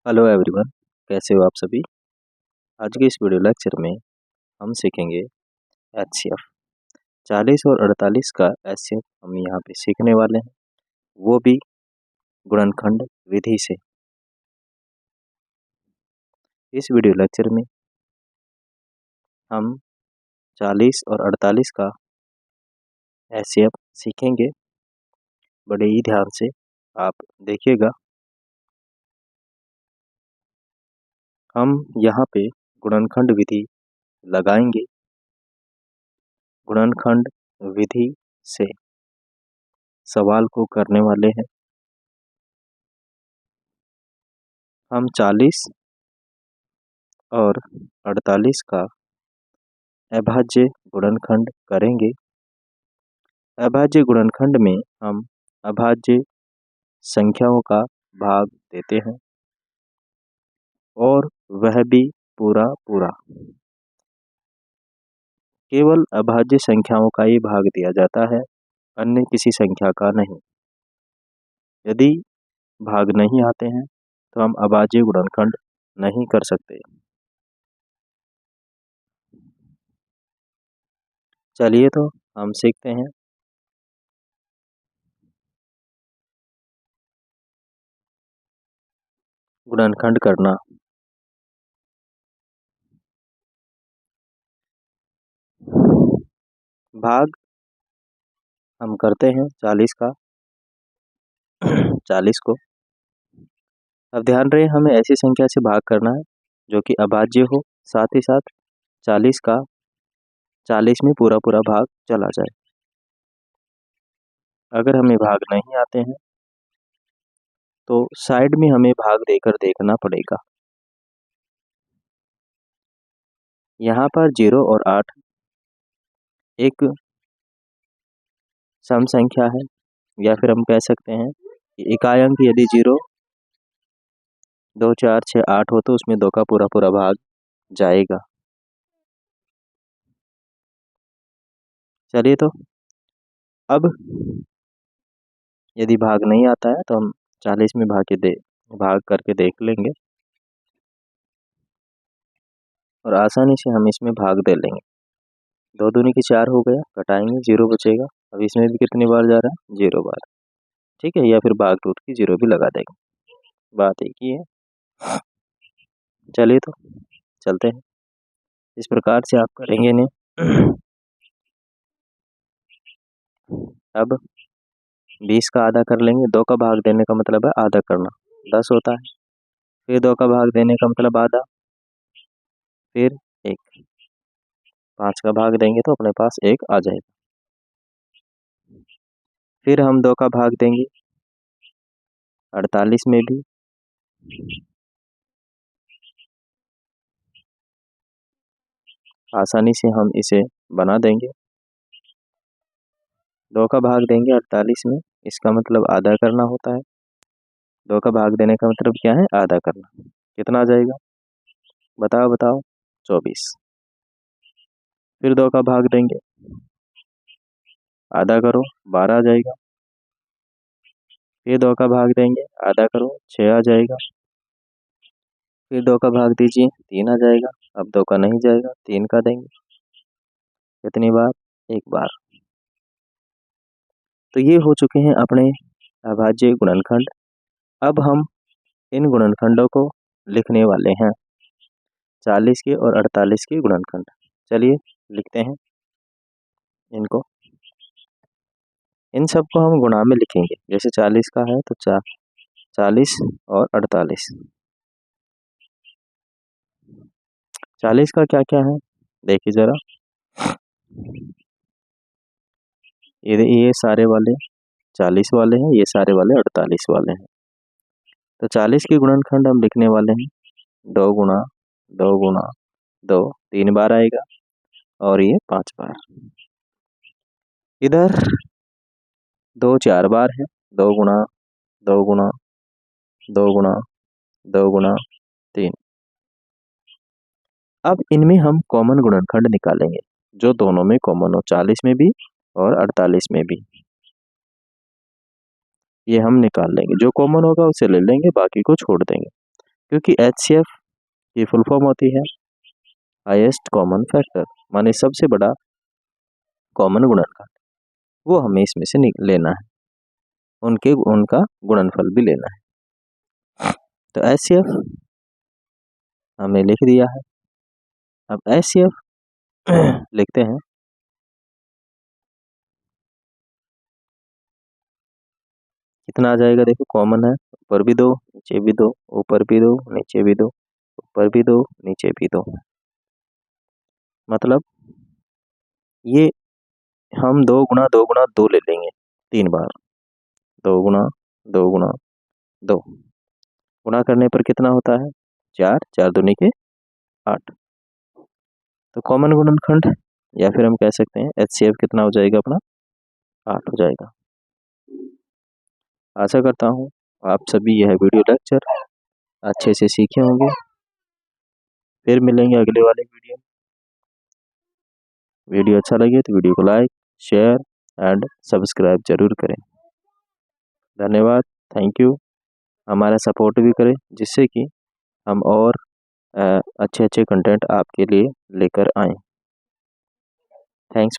Hello everyone, कैसे हो आप सभी। आज के इस वीडियो लेक्चर में हम सीखेंगे एचसीएफ 40 और 48 का एचसीएफ हम यहाँ पे सीखने वाले हैं, वो भी गुणनखंड विधि से। इस वीडियो लेक्चर में हम 40 और 48 का एचसीएफ सीखेंगे। बड़े ही ध्यान से आप देखिएगा। हम यहाँ पे गुणनखंड विधि लगाएंगे। गुणनखंड विधि से सवाल को करने वाले हैं। हम 40 और 48 का अभाज्य गुणनखंड करेंगे। अभाज्य गुणनखंड में हम अभाज्य संख्याओं का भाग देते हैं और वह भी पूरा पूरा। केवल अभाज्य संख्याओं का ही भाग दिया जाता है, अन्य किसी संख्या का नहीं। यदि भाग नहीं आते हैं तो हम अभाज्य गुणनखंड नहीं कर सकते। चलिए तो हम सीखते हैं। गुणनखंड करना। भाग हम करते हैं 40 का 40 को। अब ध्यान रहे, हमें ऐसी संख्या से भाग करना है जो कि अभाज्य हो, साथ ही साथ 40 का 40 में पूरा पूरा भाग चला जाए। अगर हमें भाग नहीं आते हैं तो साइड में हमें भाग देकर देखना पड़ेगा। यहाँ पर 0 और 8 एक सम संख्या है, या फिर हम कह सकते हैं कि इकाई अंक यदि 0, 2, 4, 6, 8 हो तो उसमें 2 का पूरा पूरा भाग जाएगा। चलिए तो अब यदि भाग नहीं आता है तो हम 40 में भाग करके देख लेंगे और आसानी से हम इसमें भाग दे लेंगे। 2 दूनी की 4 हो गया, घटाएंगे 0 बचेगा। अब इसमें भी कितनी बार जा रहा है, 0 बार। ठीक है, या फिर भाग टूट की 0 भी लगा देंगे, बात एक ही है। चलिए तो चलते हैं, इस प्रकार से आप करेंगे इन्हें। अब 20 का आधा कर लेंगे। 2 का भाग देने का मतलब है आधा करना, 10 होता है। फिर 2 का भाग देने का मतलब आधा, फिर 1। 5 का भाग देंगे तो अपने पास 1 आ जाएगा। फिर हम 2 का भाग देंगे 48 में भी, आसानी से हम इसे बना देंगे। 2 का भाग देंगे 48 में, इसका मतलब आधा करना होता है। 2 का भाग देने का मतलब क्या है, आधा करना। कितना आ जाएगा, बताओ बताओ, 24। फिर 2 का भाग देंगे, आधा करो, 12 आ जाएगा। फिर 2 का भाग देंगे, आधा करो, 6 आ जाएगा। फिर 2 का भाग दीजिए, 3 आ जाएगा। अब 2 का नहीं जाएगा, 3 का देंगे। कितनी बार, 1 बार। तो ये हो चुके हैं अपने अभाज्य गुणनखंड। अब हम इन गुणनखंडों को लिखने वाले हैं, 40 के और 48 के गुणनखंड। चलिए लिखते हैं इनको। इन सबको हम गुणा में लिखेंगे। जैसे 40 का है तो 40 और 48। 40 का क्या क्या है देखिए जरा। ये सारे वाले 40 वाले हैं, ये सारे वाले 48 वाले हैं। तो 40 के गुणनखंड हम लिखने वाले हैं 2 गुणा 2 गुणा 2, 3 बार आएगा, और ये 5 बार। इधर 2 4 बार है, 2 गुणा 2 गुणा 2 गुणा 2 गुणा 3। अब इनमें हम कॉमन गुणनखंड निकालेंगे, जो दोनों में कॉमन हो, 40 में भी और 48 में भी। ये हम निकाल लेंगे, जो कॉमन होगा उसे ले लेंगे, बाकी को छोड़ देंगे। क्योंकि HCF की फुल फॉर्म होती है हाईएस्ट कॉमन फैक्टर, माने सबसे बड़ा कॉमन गुणनखंड, वो हमें इसमें से लेना है, उनका गुणनफल भी लेना है। तो HCF हमने लिख दिया है। अब HCF लिखते हैं। कितना आ जाएगा, देखो कॉमन है, ऊपर भी 2 नीचे भी 2, ऊपर भी 2 नीचे भी 2, ऊपर भी 2 नीचे भी 2, मतलब ये हम 2 गुणा 2 गुणा 2 ले लेंगे 3 बार, 2 गुणा 2 गुणा 2 गुणा करने पर कितना होता है 4, 4 दूनी के 8। तो कॉमन गुणनखंड या फिर हम कह सकते हैं HCF कितना हो जाएगा अपना 8 हो जाएगा। आशा करता हूँ आप सभी यह वीडियो लेक्चर अच्छे से सीखे होंगे। फिर मिलेंगे अगले वाले वीडियो में। वीडियो अच्छा लगे तो वीडियो को लाइक, शेयर एंड सब्सक्राइब जरूर करें। धन्यवाद, थैंक यू। हमारा सपोर्ट भी करें जिससे कि हम और अच्छे अच्छे कंटेंट आपके लिए लेकर आएँ। थैंक्स।